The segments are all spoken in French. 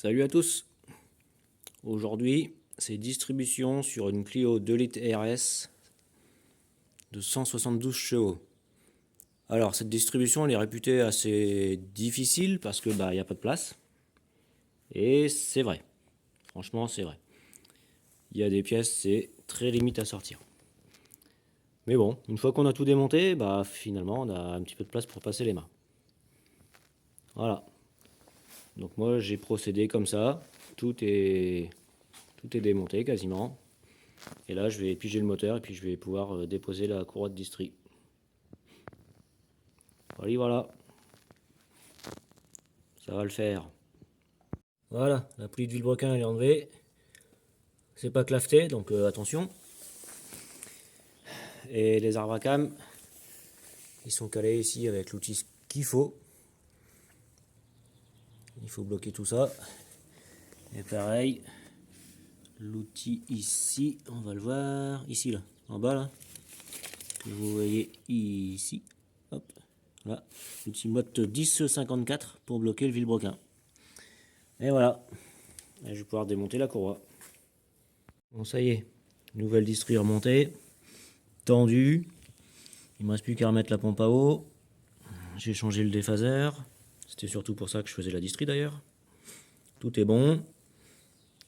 Salut à tous. Aujourd'hui, c'est distribution sur une Clio 2 litres RS de 172 chevaux. Alors, cette distribution, elle est réputée assez difficile parce que il y a pas de place. Et c'est vrai. Franchement, c'est vrai. Il y a des pièces, c'est très limite à sortir. Mais bon, une fois qu'on a tout démonté, finalement, on a un petit peu de place pour passer les mains. Voilà. Donc moi, j'ai procédé comme ça. Tout est démonté quasiment. Et là, je vais piger le moteur et puis je vais pouvoir déposer la courroie de distri. Voilà, ça va le faire. Voilà, la poulie de vilebrequin elle est enlevée. C'est pas claveté, donc attention. Et les arbres à cam, ils sont calés ici avec l'outil qu'il faut. Il faut bloquer tout ça. Et pareil, l'outil ici, on va le voir, ici là, en bas là, que vous voyez ici. Hop, là, l'outil Mott 1054 pour bloquer le vilebrequin. Et voilà, et je vais pouvoir démonter la courroie. Bon, ça y est, nouvelle distri remontée, tendue. Il me reste plus qu'à remettre la pompe à eau. J'ai changé le déphaseur. C'était surtout pour ça que je faisais la distri d'ailleurs. Tout est bon.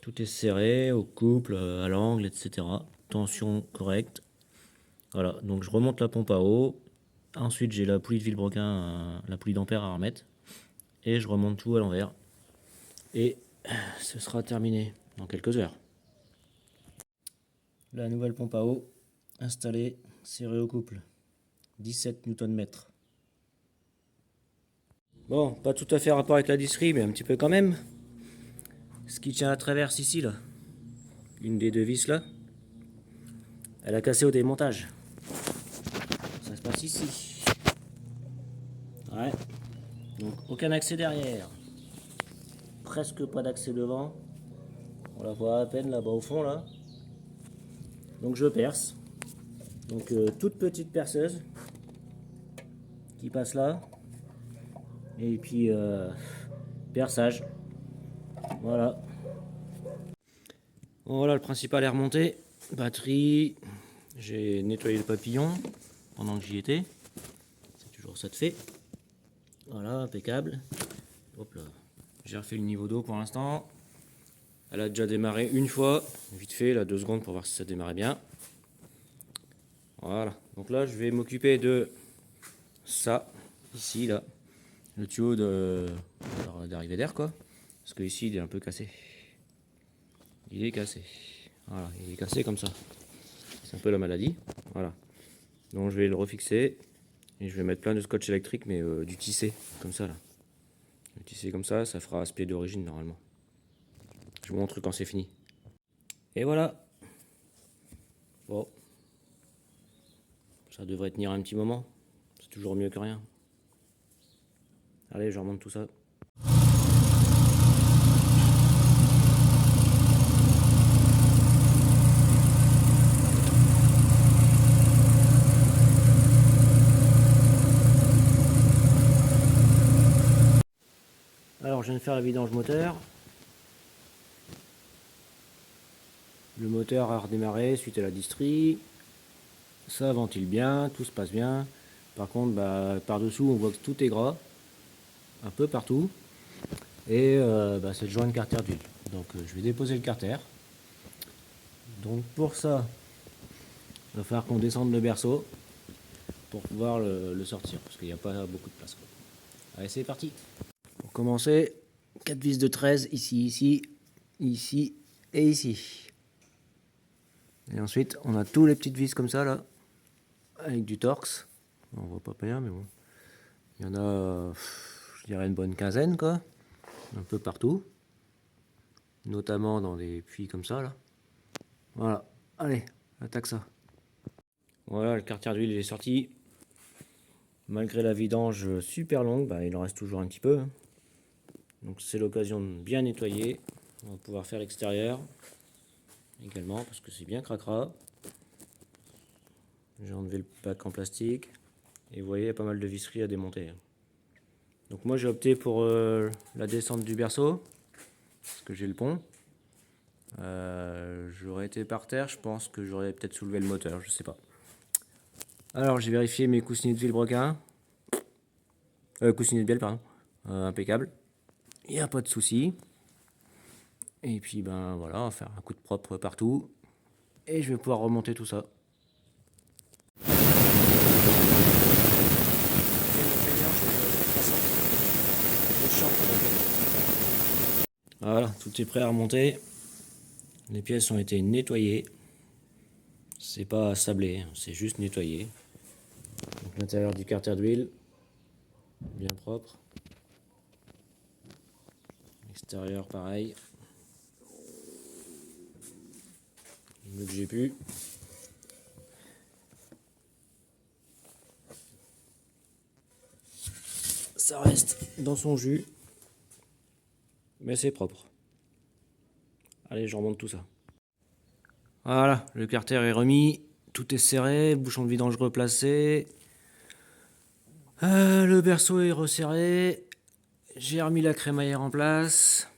Tout est serré au couple, à l'angle, etc. Tension correcte. Voilà, donc je remonte la pompe à eau. Ensuite, j'ai la poulie de vilebrequin, la poulie d'ampère à remettre. Et je remonte tout à l'envers. Et ce sera terminé dans quelques heures. La nouvelle pompe à eau installée, serrée au couple. 17 Nm. Bon, pas tout à fait rapport avec la distri, mais un petit peu quand même. Ce qui tient à traverse ici, là, une des deux vis là, elle a cassé au démontage. Ça se passe ici. Ouais. Donc aucun accès derrière. Presque pas d'accès devant. On la voit à peine là-bas au fond là. Donc je perce. Donc toute petite perceuse qui passe là. Et puis perçage. Voilà. Bon, voilà, le principal est remonté. Batterie. J'ai nettoyé le papillon pendant que j'y étais. C'est toujours ça de fait. Voilà, impeccable. Hop là. J'ai refait le niveau d'eau pour l'instant. Elle a déjà démarré une fois, vite fait, là 2 secondes pour voir si ça démarrait bien. Voilà. Donc là, je vais m'occuper de ça, ici, là. Le tuyau d'arrivée d'air, quoi. Parce que ici, il est un peu cassé. Il est cassé. Voilà, il est cassé comme ça. C'est un peu la maladie. Voilà. Donc je vais le refixer. Et je vais mettre plein de scotch électrique, mais du tissé, comme ça, là. Le tissé comme ça fera aspect d'origine, normalement. Je vous montre quand c'est fini. Et voilà. Bon. Ça devrait tenir un petit moment. C'est toujours mieux que rien. Allez, je remonte tout ça. Alors, je viens de faire la vidange moteur. Le moteur a redémarré suite à la distri. Ça ventile bien, tout se passe bien. Par contre, par-dessous, on voit que tout est gras. Un peu partout. Et c'est le joint de carter d'huile. Donc, je vais déposer le carter. Donc, pour ça, il va falloir qu'on descende le berceau pour pouvoir le sortir. Parce qu'il n'y a pas beaucoup de place, quoi. Allez, c'est parti. Pour commencer, 4 vis de 13, ici, ici et ici. Et ensuite, on a tous les petites vis comme ça, là, avec du Torx. On voit pas bien, mais bon. Il y en a, je dirais, une bonne quinzaine, quoi. Un peu partout. Notamment dans des puits comme ça, là. Voilà. Allez, attaque ça. Voilà, le carter d'huile, il est sorti. Malgré la vidange super longue, il en reste toujours un petit peu. Donc c'est l'occasion de bien nettoyer. On va pouvoir faire l'extérieur également, parce que c'est bien cracra. J'ai enlevé le pack en plastique. Et vous voyez, il y a pas mal de visseries à démonter. Donc moi j'ai opté pour la descente du berceau. parce que j'ai le pont. J'aurais été par terre, je pense que j'aurais peut-être soulevé le moteur, je sais pas. Alors j'ai vérifié mes coussinets de vilebrequin. Coussinets de bielle, pardon. Impeccable. Il n'y a pas de souci. Et puis ben voilà, on va faire un coup de propre partout. Et je vais pouvoir remonter tout ça. Voilà, tout est prêt à remonter. Les pièces ont été nettoyées. C'est pas sablé, c'est juste nettoyé. Donc l'intérieur du carter d'huile, bien propre. L'extérieur pareil. Le que j'ai pu. Ça reste dans son jus. Mais c'est propre. Allez, je remonte tout ça. Voilà, le carter est remis. Tout est serré, bouchon de vidange replacé. Le berceau est resserré. J'ai remis la crémaillère en place.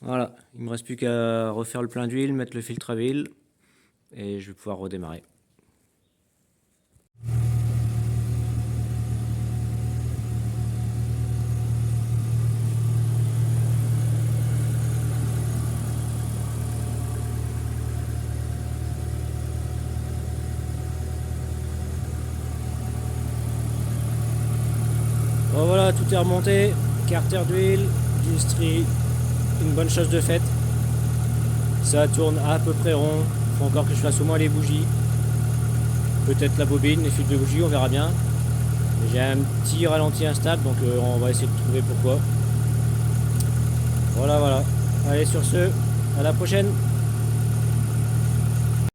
Voilà, il me reste plus qu'à refaire le plein d'huile, mettre le filtre à huile. Et je vais pouvoir redémarrer. Bon voilà, tout est remonté. Carter d'huile, distri, une bonne chose de faite. Ça tourne à peu près rond. Il faut encore que je fasse au moins les bougies. Peut-être la bobine, les fils de bougie, on verra bien. J'ai un petit ralenti instable, donc on va essayer de trouver pourquoi. Voilà. Allez, sur ce, à la prochaine.